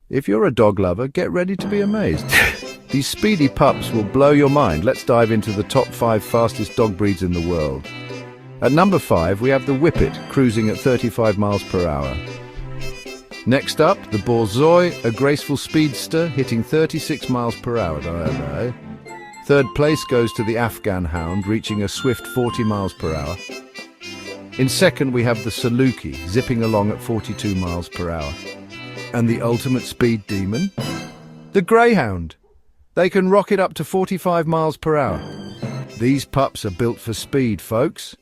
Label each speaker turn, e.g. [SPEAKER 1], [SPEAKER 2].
[SPEAKER 1] If you're a dog lover, get ready to be amazed. These speedy pups will blow your mind. Let's dive into the top 5 fastest dog breeds in the world. At number 5, we have the Whippet, cruising at 35 miles per hour. Next up, the Borzoi, a graceful speedster hitting 36 miles per hour. Third place goes to the Afghan Hound, reaching a swift 40 miles per hour. In second, we have the Saluki, zipping along at 42 miles per hour. And the ultimate speed demon? The Greyhound. They can rocket up to 45 miles per hour. These pups are built for speed, folks.